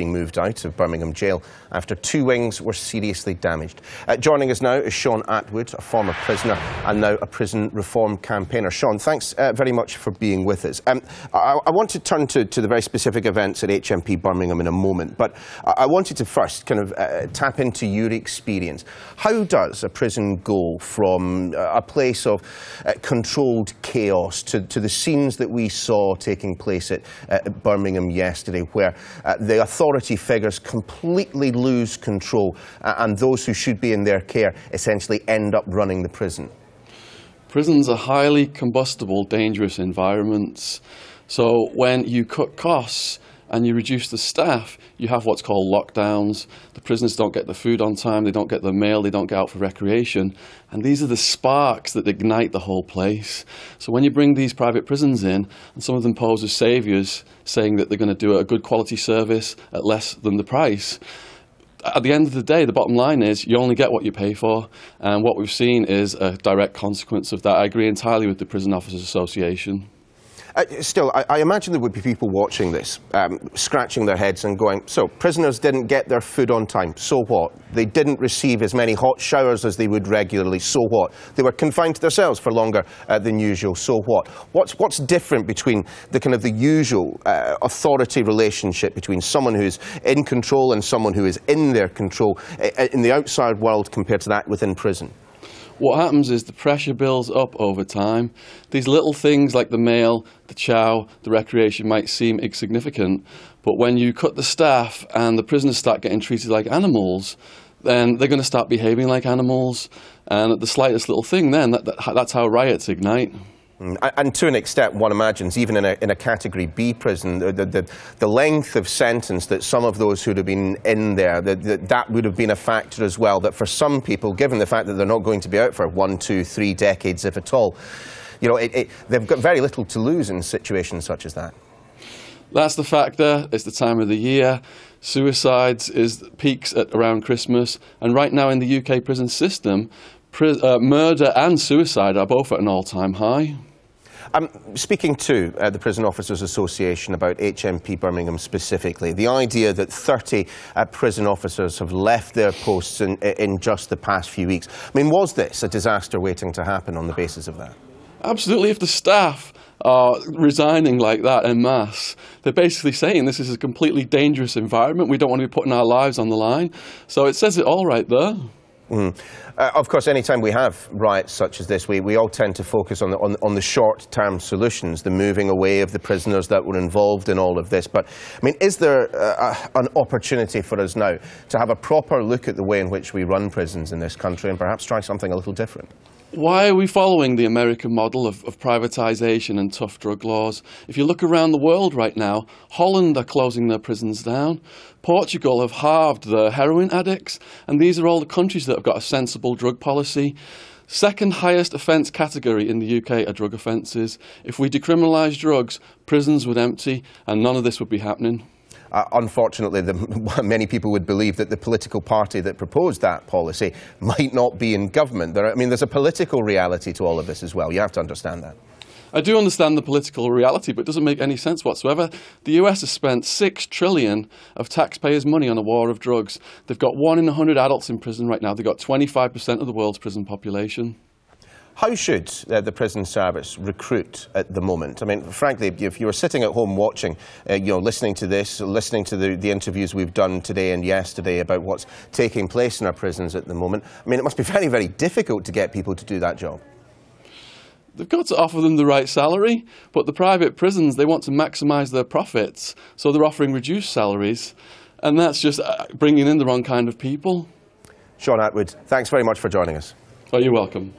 being moved out of Birmingham jail after 2 wings were seriously damaged. Joining us now is Shaun Attwood, a former prisoner and now a prison reform campaigner. Shaun, thanks very much for being with us. I want to turn to the very specific events at HMP Birmingham in a moment, but I wanted to first kind of tap into your experience. How does a prison go from a place of controlled chaos to the scenes that we saw taking place at Birmingham yesterday, where the authority figures completely lose control and those who should be in their care essentially end up running the prison? Prisons are highly combustible, dangerous environments. So when you cut costs and you reduce the staff, you have what's called lockdowns. The prisoners don't get the food on time, they don't get the mail, they don't get out for recreation. And these are the sparks that ignite the whole place. So when you bring these private prisons in, and some of them pose as saviours, saying that they're going to do a good quality service at less than the price, at the end of the day, the bottom line is you only get what you pay for. And what we've seen is a direct consequence of that. I agree entirely with the Prison Officers Association. Still, I imagine there would be people watching this, scratching their heads and going, so prisoners didn't get their food on time, so what? They didn't receive as many hot showers as they would regularly, so what? They were confined to their cells for longer than usual, so what? What's different between the kind of the usual authority relationship between someone who's in control and someone who is in their control in the outside world compared to that within prison? What happens is the pressure builds up over time. These little things like the mail, the chow, the recreation might seem insignificant, but when you cut the staff and the prisoners start getting treated like animals, then they're going to start behaving like animals. And at the slightest little thing then, that's how riots ignite. And to an extent, one imagines, even in a Category B prison, the length of sentence that some of those who would have been in there, that would have been a factor as well, that for some people, given the fact that they're not going to be out for 1, 2, 3 decades, if at all, you know, they've got very little to lose in situations such as that. That's the factor. It's the time of the year. Suicides peaks at around Christmas. And right now in the UK prison system, murder and suicide are both at an all-time high. Speaking to the Prison Officers Association about HMP Birmingham specifically, the idea that 30 prison officers have left their posts in just the past few weeks, I mean, was this a disaster waiting to happen on the basis of that? Absolutely. If the staff are resigning like that en masse, they're basically saying this is a completely dangerous environment. We don't want to be putting our lives on the line. So it says it all right there. Of course, any time we have riots such as this, we all tend to focus on the short-term solutions, the moving away of the prisoners that were involved in all of this. But, I mean, is there an opportunity for us now to have a proper look at the way in which we run prisons in this country and perhaps try something a little different? Why are we following the American model of privatisation and tough drug laws? If you look around the world right now, Holland are closing their prisons down. Portugal have halved their heroin addicts. And these are all the countries that have got a sensible drug policy. Second highest offence category in the UK are drug offences. If we decriminalise drugs, prisons would empty and none of this would be happening. Unfortunately, many people would believe that the political party that proposed that policy might not be in government. I mean, there's a political reality to all of this as well. You have to understand that. I do understand the political reality, but it doesn't make any sense whatsoever. The US has spent $6 trillion of taxpayers' money on a war of drugs. They've got 1 in 100 adults in prison right now. They've got 25% of the world's prison population. How should the prison service recruit at the moment? I mean, frankly, if you were sitting at home watching, listening to this, listening to the interviews we've done today and yesterday about what's taking place in our prisons at the moment, I mean, it must be very, very difficult to get people to do that job. They've got to offer them the right salary, but the private prisons, they want to maximise their profits, so they're offering reduced salaries, and that's just bringing in the wrong kind of people. Shaun Attwood, thanks very much for joining us. Oh, you're welcome.